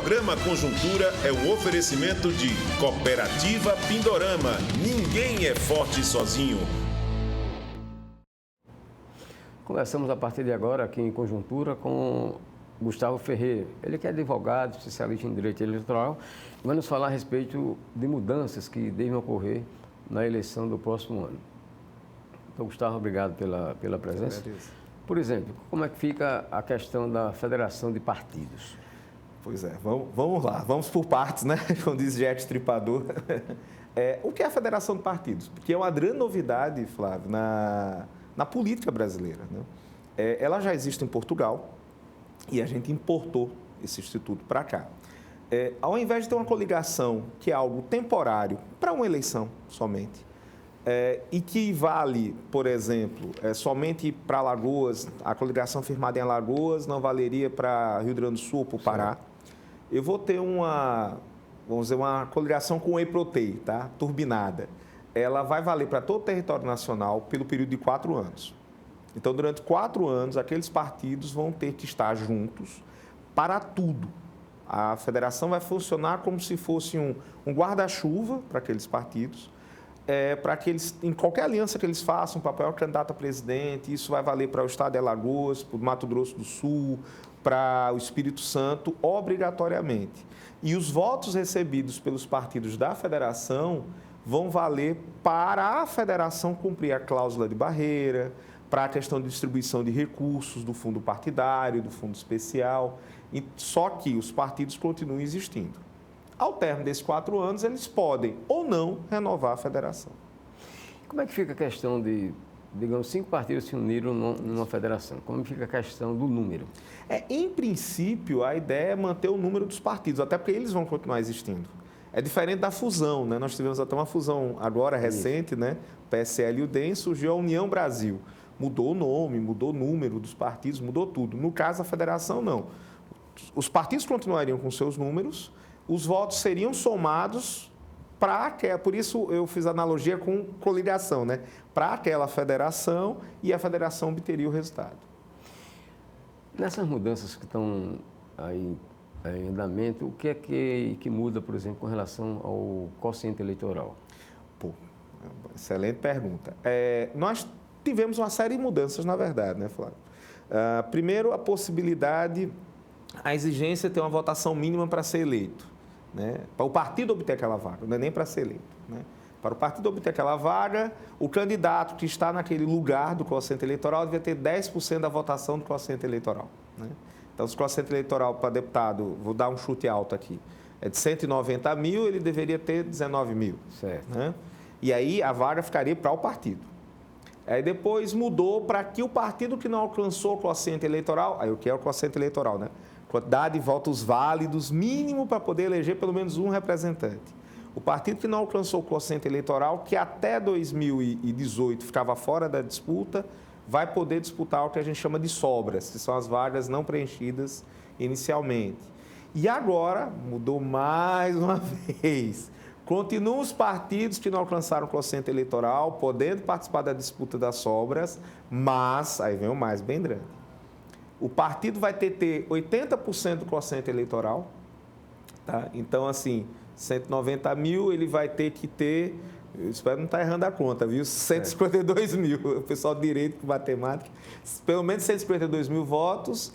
programa Conjuntura é um oferecimento de Cooperativa Pindorama. Ninguém é forte sozinho. Conversamos a partir de agora aqui em Conjuntura com Gustavo Ferreira. Ele que é advogado, especialista em direito eleitoral, vai nos falar a respeito de mudanças que devem ocorrer na eleição do próximo ano. Então, Gustavo, obrigado pela presença. Por exemplo, como é que fica a questão da federação de partidos? Pois é, vamos lá, vamos por partes, né? Como diz Jet Stripador. O que é a federação de partidos? Porque é uma grande novidade, Flávio, na política brasileira, né? Ela já existe em Portugal e a gente importou esse instituto para cá. Ao invés de ter uma coligação, que é algo temporário, para uma eleição somente, e que vale, por exemplo, somente para Alagoas, a coligação firmada em Alagoas não valeria para Rio Grande do Sul ou para o Pará. Eu vou ter uma coligação com whey protein, tá? Turbinada. Ela vai valer para todo o território nacional pelo período de 4 anos. Então, durante 4 anos, aqueles partidos vão ter que estar juntos para tudo. A federação vai funcionar como se fosse um guarda-chuva para aqueles partidos, para que eles, em qualquer aliança que eles façam, para apoiar o candidato a presidente, isso vai valer para o estado de Alagoas, para o Mato Grosso do Sul, para o Espírito Santo, obrigatoriamente. E os votos recebidos pelos partidos da federação vão valer para a federação cumprir a cláusula de barreira, para a questão de distribuição de recursos do fundo partidário, do fundo especial, só que os partidos continuam existindo. Ao término desses 4 anos, eles podem ou não renovar a federação. Como é que fica a questão de, digamos, 5 partidos se uniram numa federação? Como fica a questão do número? Em princípio, a ideia é manter o número dos partidos, até porque eles vão continuar existindo. É diferente da fusão, né? Nós tivemos até uma fusão agora recente, né? PSL e o DEM, surgiu a União Brasil. Mudou o nome, mudou o número dos partidos, mudou tudo. No caso da federação, não. Os partidos continuariam com seus números, os votos seriam somados por isso eu fiz analogia com coligação, né? Para aquela federação e a federação obteria o resultado. Nessas mudanças que estão aí em andamento, o que é que muda, por exemplo, com relação ao quociente eleitoral? Excelente pergunta. Nós tivemos uma série de mudanças, na verdade, né, Flávio? Primeiro, a exigência de ter uma votação mínima para ser eleito. Né? Para o partido obter aquela vaga, não é nem para ser eleito. Né? Para o partido obter aquela vaga, o candidato que está naquele lugar do quociente eleitoral deve ter 10% da votação do quociente eleitoral. Né? Então, se o quociente eleitoral para deputado, vou dar um chute alto aqui, é de 190 mil, ele deveria ter 19 mil. Certo. Né? E aí a vaga ficaria para o partido. Aí depois mudou para que o partido que não alcançou o quociente eleitoral, aí o que é o quociente eleitoral, né? Quantidade de votos válidos, mínimo para poder eleger pelo menos um representante. O partido que não alcançou o quociente eleitoral, que até 2018 ficava fora da disputa, vai poder disputar o que a gente chama de sobras, que são as vagas não preenchidas inicialmente. E agora, mudou mais uma vez. Continuam os partidos que não alcançaram o quociente eleitoral, podendo participar da disputa das sobras, mas, aí vem o mais bem grande. O partido vai ter 80% do quociente eleitoral, tá? Então, assim, 190 mil, ele vai ter que ter, eu espero não estar errando a conta, viu? 152 mil, o pessoal de direito com matemática, pelo menos 152 mil votos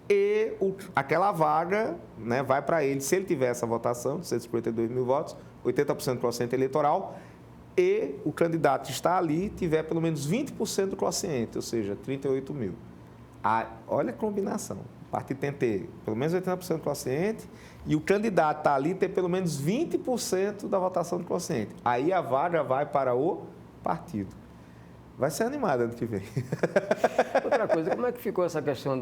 e aquela vaga, né, vai para ele, se ele tiver essa votação de 152 mil votos, 80% do quociente eleitoral, e o candidato que está ali tiver pelo menos 20% do quociente, ou seja, 38 mil. Olha a combinação. O partido tem que ter pelo menos 80% do quociente e o candidato está ali ter pelo menos 20% da votação do quociente. Aí a vaga vai para o partido. Vai ser animado ano que vem. Outra coisa, como é que ficou essa questão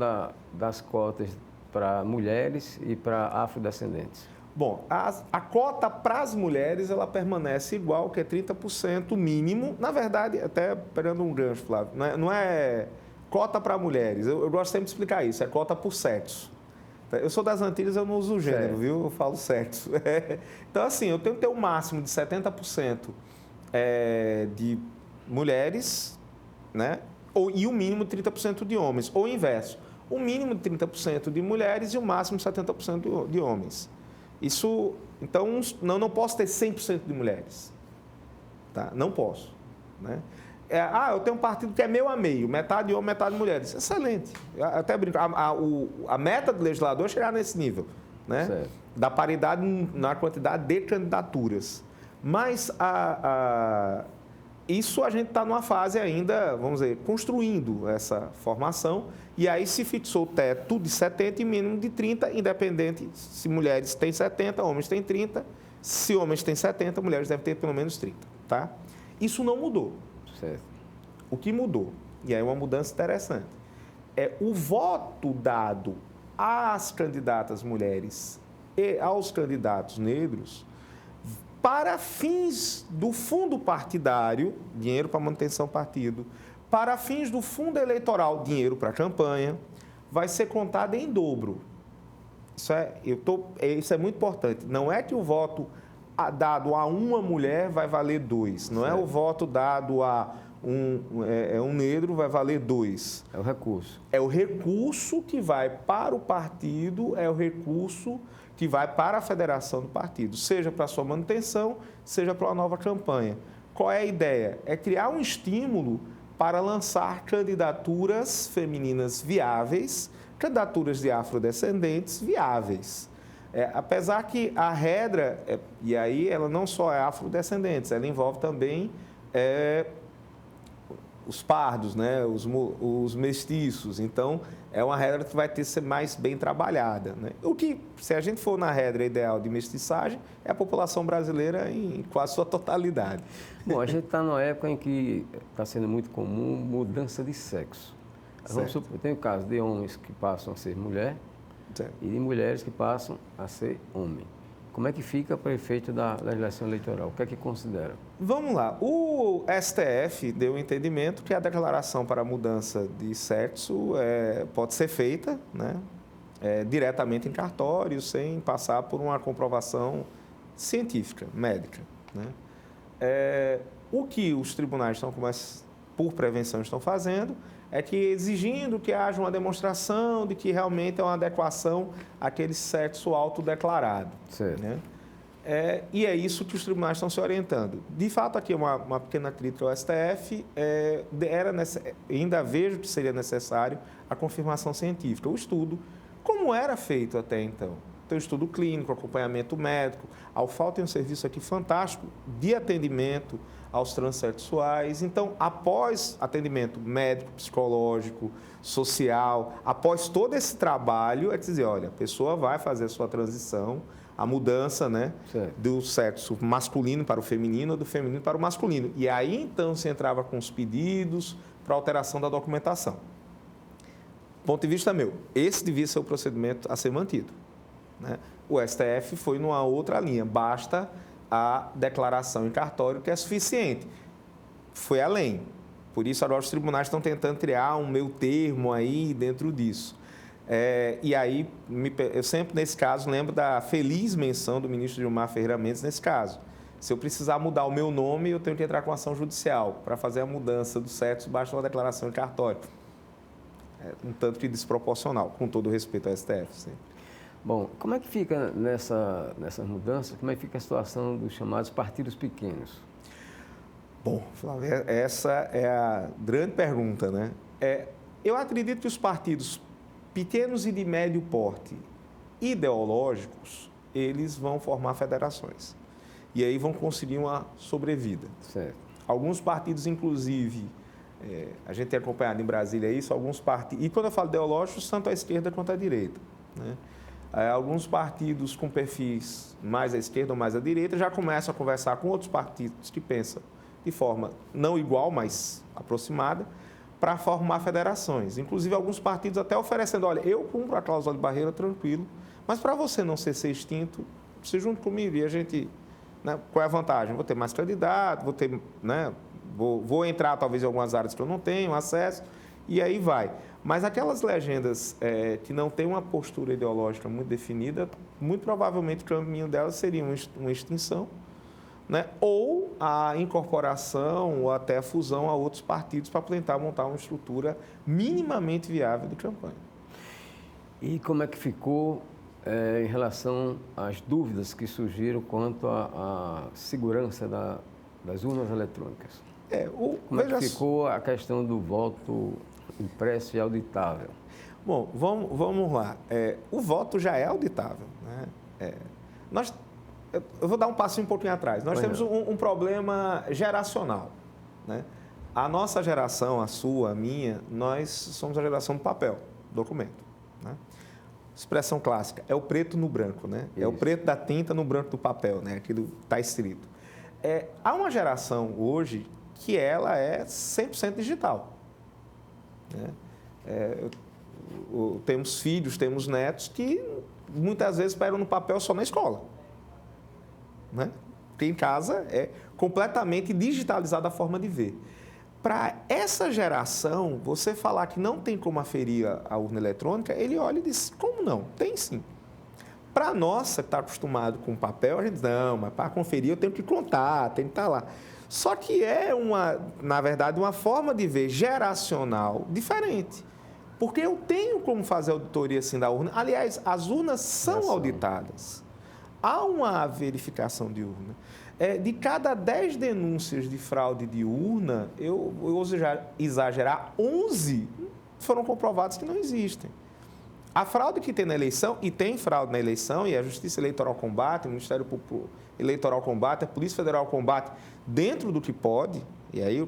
das cotas para mulheres e para afrodescendentes? Bom, a cota para as mulheres, ela permanece igual, que é 30% mínimo. Na verdade, até pegando um gancho, Flávio, não é cota para mulheres. Eu gosto sempre de explicar isso, é cota por sexo. Eu sou das Antilhas, eu não uso o gênero, viu? Eu falo sexo. Então, assim, eu tenho que ter um máximo de 70% de mulheres, né? E o mínimo de 30% de homens. Ou o inverso. o mínimo de 30% de mulheres e o máximo de 70% de homens. Isso, então, não posso ter 100% de mulheres. Tá? Não posso. Né? Eu tenho um partido que é meio a meio, metade homem, metade mulheres. Excelente. Eu até brinco. A meta do legislador é chegar nesse nível, né? Da paridade na quantidade de candidaturas. Mas isso a gente está numa fase ainda, vamos dizer, construindo essa formação. E aí se fixou o teto de 70 e mínimo de 30, independente se mulheres têm 70, homens têm 30. Se homens têm 70, mulheres devem ter pelo menos 30. Tá? Isso não mudou. Certo. O que mudou, e aí é uma mudança interessante, é o voto dado às candidatas mulheres e aos candidatos negros para fins do fundo partidário, dinheiro para manutenção do partido, para fins do fundo eleitoral, dinheiro para a campanha, vai ser contado em dobro. Isso é muito importante. Não é que o voto dado a uma mulher vai valer 2. Não certo. É o voto dado a um negro vai valer 2. É o recurso. É o recurso que vai para o partido, é o recurso que vai para a federação do partido, seja para a sua manutenção, seja para uma nova campanha. Qual é a ideia? É criar um estímulo para lançar candidaturas femininas viáveis, candidaturas de afrodescendentes viáveis. Apesar que a regra, e aí ela não só é afrodescendentes, ela envolve também os pardos, né? os mestiços. Então, é uma regra que vai ter que ser mais bem trabalhada. Né? O que, se a gente for na regra ideal de mestiçagem, é a população brasileira em quase sua totalidade. Bom, a gente está numa época em que está sendo muito comum mudança de sexo. Vamos supor, tem o caso de homens que passam a ser mulher e de mulheres que passam a ser homem. Como é que fica para o efeito da legislação eleitoral? O que é que considera? Vamos lá. O STF deu o entendimento que a declaração para a mudança de sexo pode ser feita, né, diretamente em cartório, sem passar por uma comprovação científica, médica. Né? O que os tribunais por prevenção estão fazendo é que exigindo que haja uma demonstração de que realmente é uma adequação àquele sexo autodeclarado. Certo. Né? E é isso que os tribunais estão se orientando. De fato, aqui uma pequena crítica ao STF, ainda vejo que seria necessário a confirmação científica, o estudo, como era feito até então. Então, estudo clínico, acompanhamento médico. A UFAL tem um serviço aqui fantástico de atendimento aos transexuais. Então, após atendimento médico, psicológico, social, após todo esse trabalho, é dizer, olha, a pessoa vai fazer a sua transição, a mudança, né, do sexo masculino para o feminino ou do feminino para o masculino. E aí, então, se entrava com os pedidos para alteração da documentação. Ponto de vista meu, esse devia ser o procedimento a ser mantido. Né? O STF foi numa outra linha, basta a declaração em cartório que é suficiente. Foi além. Por isso, agora os tribunais estão tentando criar um meio termo aí dentro disso. E aí, eu sempre, nesse caso, lembro da feliz menção do ministro Gilmar Ferreira Mendes nesse caso. Se eu precisar mudar o meu nome, eu tenho que entrar com ação judicial. Para fazer a mudança do sexo, basta uma declaração em cartório. Um tanto que desproporcional, com todo o respeito ao STF, sempre. Bom, como é que fica nessas mudanças, como é que fica a situação dos chamados partidos pequenos? Bom, Flávio, essa é a grande pergunta, né? Eu acredito que os partidos pequenos e de médio porte, ideológicos, eles vão formar federações. E aí vão conseguir uma sobrevida. Certo. Alguns partidos, inclusive, a gente tem acompanhado em Brasília isso, alguns partidos, e quando eu falo ideológicos, tanto à esquerda quanto à direita, né? Alguns partidos com perfis mais à esquerda ou mais à direita já começam a conversar com outros partidos que pensam de forma não igual, mas aproximada, para formar federações. Inclusive, alguns partidos até oferecendo, olha, eu cumpro a cláusula de barreira tranquilo, mas para você não ser extinto, você junto comigo e a gente... Né, qual é a vantagem? Vou ter mais candidato, vou ter... Né, vou entrar talvez em algumas áreas que eu não tenho acesso, e aí vai. Mas aquelas legendas que não têm uma postura ideológica muito definida, muito provavelmente o caminho delas seria uma extinção, né? Ou a incorporação ou até a fusão a outros partidos para tentar montar uma estrutura minimamente viável de campanha. E como é que ficou em relação às dúvidas que surgiram quanto à segurança das urnas eletrônicas? Como é que ficou a questão do voto impresso e auditável? Bom, vamos lá. O voto já é auditável, né? Eu vou dar um passinho um pouquinho atrás. Nós temos um problema geracional, né? A nossa geração, a sua, a minha, nós somos a geração do papel, documento, né? Expressão clássica, é o preto no branco, né? Isso. É o preto da tinta no branco do papel, né? Aquilo está escrito. Há uma geração hoje que ela é 100% digital, né? Temos filhos, temos netos que muitas vezes esperam no papel só na escola, né? Porque em casa é completamente digitalizada a forma de ver. Para essa geração, você falar que não tem como aferir a urna eletrônica, ele olha e diz, como não? Tem sim. Para a nossa, que está acostumado com papel, a gente diz, não, mas para conferir eu tenho que contar, tem que estar lá. Só que na verdade, uma forma de ver geracional diferente. Porque eu tenho como fazer auditoria assim da urna. Aliás, as urnas são auditadas. Há uma verificação de urna. De cada 10 denúncias de fraude de urna, eu ouso exagerar, 11 foram comprovados que não existem. A fraude que tem na eleição, e tem fraude na eleição, e a Justiça Eleitoral combate, o Ministério Público Eleitoral combate, a Polícia Federal combate, dentro do que pode, e aí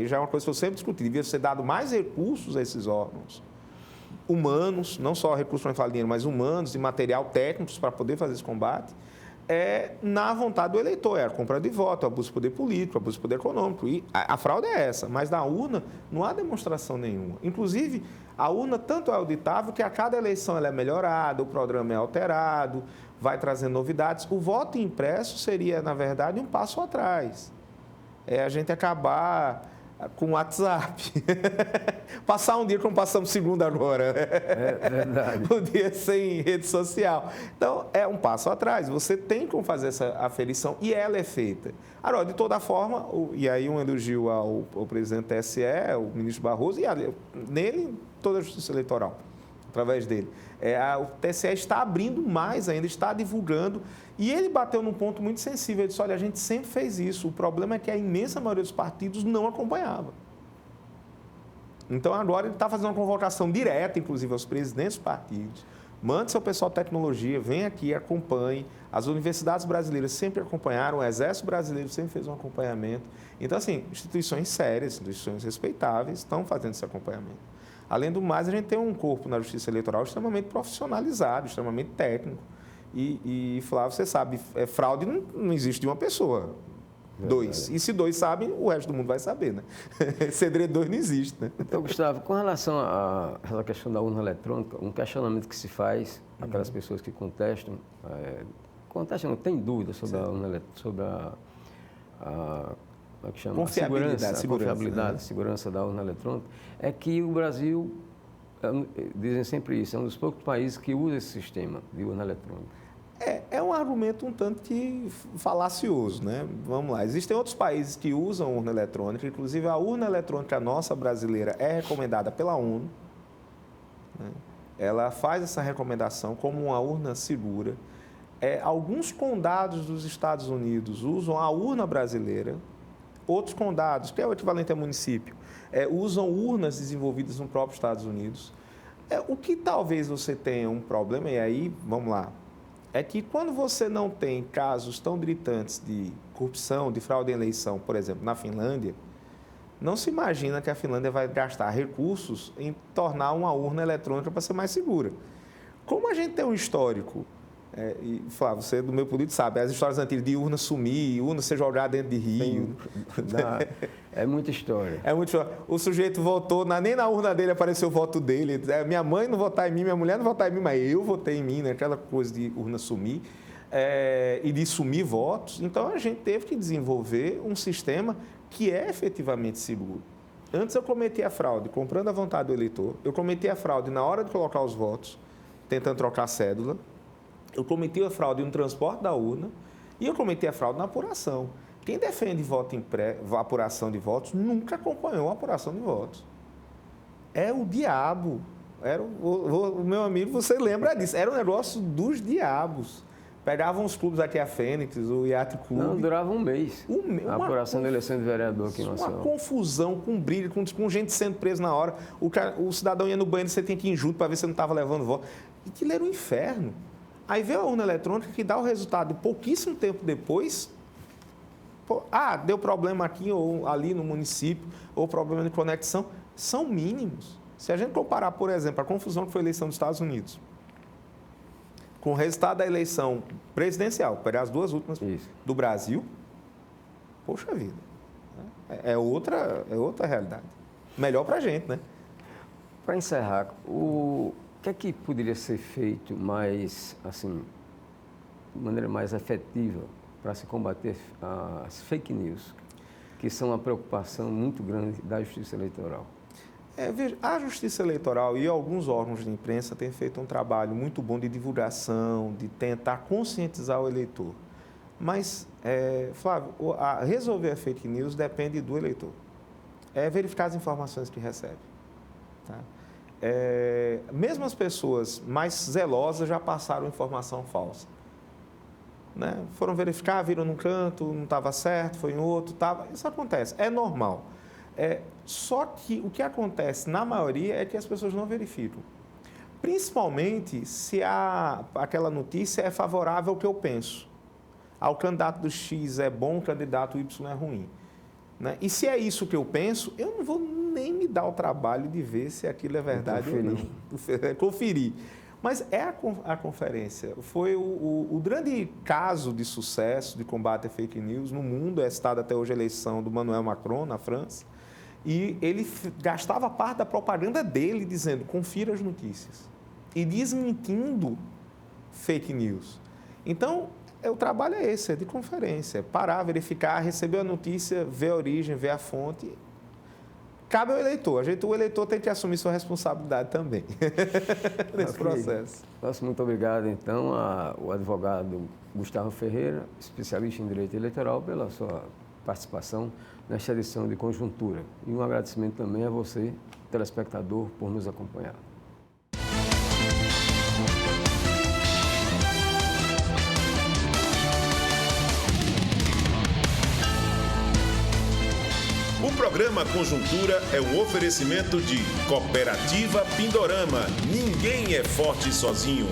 já é uma coisa que eu sempre discuti, devia ser dado mais recursos a esses órgãos humanos, não só recursos para falar dinheiro, mas humanos e material técnicos para poder fazer esse combate, na vontade do eleitor, a compra de voto, o abuso de poder político, o abuso de poder econômico. E a fraude é essa, mas na urna não há demonstração nenhuma. Inclusive, a urna tanto é auditável que a cada eleição ela é melhorada, o programa é alterado, vai trazendo novidades. O voto impresso seria, na verdade, um passo atrás. A gente acabar com o WhatsApp. Passar um dia como passamos segunda agora. É verdade. Um dia sem rede social. Então, é um passo atrás. Você tem como fazer essa aferição e ela é feita. Agora, de toda forma, e aí um elogio ao presidente do TSE, o ministro Barroso, e nele toda a Justiça Eleitoral, através dele. O TSE está abrindo mais ainda, está divulgando, e ele bateu num ponto muito sensível. Ele disse, olha, a gente sempre fez isso, o problema é que a imensa maioria dos partidos não acompanhava. Então, agora ele está fazendo uma convocação direta, inclusive, aos presidentes dos partidos. Mande seu pessoal de tecnologia, vem aqui, acompanhe. As universidades brasileiras sempre acompanharam, o Exército Brasileiro sempre fez um acompanhamento. Então, assim, instituições sérias, instituições respeitáveis estão fazendo esse acompanhamento. Além do mais, a gente tem um corpo na Justiça Eleitoral extremamente profissionalizado, extremamente técnico. E Flávio, você sabe, fraude não existe de uma pessoa. Dois. E se dois sabem, o resto do mundo vai saber, né? Segredo dois não existe, né? Então, Gustavo, com relação a essa questão da urna eletrônica, um questionamento que se faz, aquelas pessoas que contestam, não tem dúvida sobre a urna eletrônica, sobre como é que chama? Confiabilidade, segurança da urna eletrônica, é que o Brasil, dizem sempre isso, é um dos poucos países que usa esse sistema de urna eletrônica. É um argumento um tanto que falacioso, né? Vamos lá. Existem outros países que usam urna eletrônica, inclusive a urna eletrônica nossa brasileira é recomendada pela ONU, né? Ela faz essa recomendação como uma urna segura. Alguns condados dos Estados Unidos usam a urna brasileira, outros condados, que é o equivalente a município, usam urnas desenvolvidas no próprio Estados Unidos. O que talvez você tenha um problema, e aí, vamos lá, é que quando você não tem casos tão gritantes de corrupção, de fraude em eleição, por exemplo, na Finlândia, não se imagina que a Finlândia vai gastar recursos em tornar uma urna eletrônica para ser mais segura. Como a gente tem um histórico, e Flávio, você do meu político sabe, as histórias antigas de urna sumir, urna ser jogada dentro de rio. É muita história. É muito história. O sujeito votou, nem na urna dele apareceu o voto dele. Minha mãe não votar em mim, minha mulher não votar em mim, mas eu votei em mim, né? Aquela coisa de urna sumir e de sumir votos. Então, a gente teve que desenvolver um sistema que é efetivamente seguro. Antes eu cometia a fraude comprando a vontade do eleitor, eu cometia a fraude na hora de colocar os votos, tentando trocar a cédula, eu cometi a fraude no transporte da urna e eu cometi a fraude na apuração. Quem defende apuração de votos nunca acompanhou a apuração de votos. É o diabo. O meu amigo, você lembra disso, era um negócio dos diabos. Pegavam os clubes aqui, a Fênix, o Iate Clube. Não, durava um mês. A apuração da eleição de vereador aqui em Maceió. Uma confusão, com briga, com gente sendo preso na hora. O cidadão ia no banheiro, você tinha que ir junto para ver se não estava levando voto. Aquilo era um inferno. Aí veio a urna eletrônica que dá o resultado pouquíssimo tempo depois. Deu problema aqui ou ali no município, ou problema de conexão. São mínimos. Se a gente comparar, por exemplo, a confusão que foi a eleição dos Estados Unidos, com o resultado da eleição presidencial, pegar as duas últimas do Brasil, poxa vida, é outra realidade. Melhor para a gente, né? Para encerrar, o que é que poderia ser feito mais, assim, de maneira mais efetiva para se combater as fake news, que são uma preocupação muito grande da Justiça Eleitoral? Veja, a Justiça Eleitoral e alguns órgãos de imprensa têm feito um trabalho muito bom de divulgação, de tentar conscientizar o eleitor. Mas, Flávio, resolver a fake news depende do eleitor. É verificar as informações que recebe. Tá? Mesmo as pessoas mais zelosas já passaram informação falsa. Né? Foram verificar, viram num canto, não estava certo, foi em outro, estava. Isso acontece, é normal. Só que o que acontece na maioria é que as pessoas não verificam. Principalmente se aquela notícia é favorável ao que eu penso. O candidato do X é bom, o candidato Y é ruim. Né? E se é isso que eu penso, eu não vou nem me dar o trabalho de ver se aquilo é verdade ou não. Conferir. Mas a conferência. Foi o grande caso de sucesso de combate a fake news no mundo. É citada até hoje a eleição do Emmanuel Macron, na França. E ele gastava parte da propaganda dele dizendo, confira as notícias. E desmentindo fake news. Então, o trabalho é esse, é de conferência. É parar, verificar, receber a notícia, ver a origem, ver a fonte. Cabe ao eleitor. O eleitor tem que assumir sua responsabilidade também nesse processo. Nosso muito obrigado, então, ao advogado Gustavo Ferreira, especialista em direito eleitoral, pela sua participação nesta edição de Conjuntura. E um agradecimento também a você, telespectador, por nos acompanhar. O programa Conjuntura é um oferecimento de Cooperativa Pindorama. Ninguém é forte sozinho.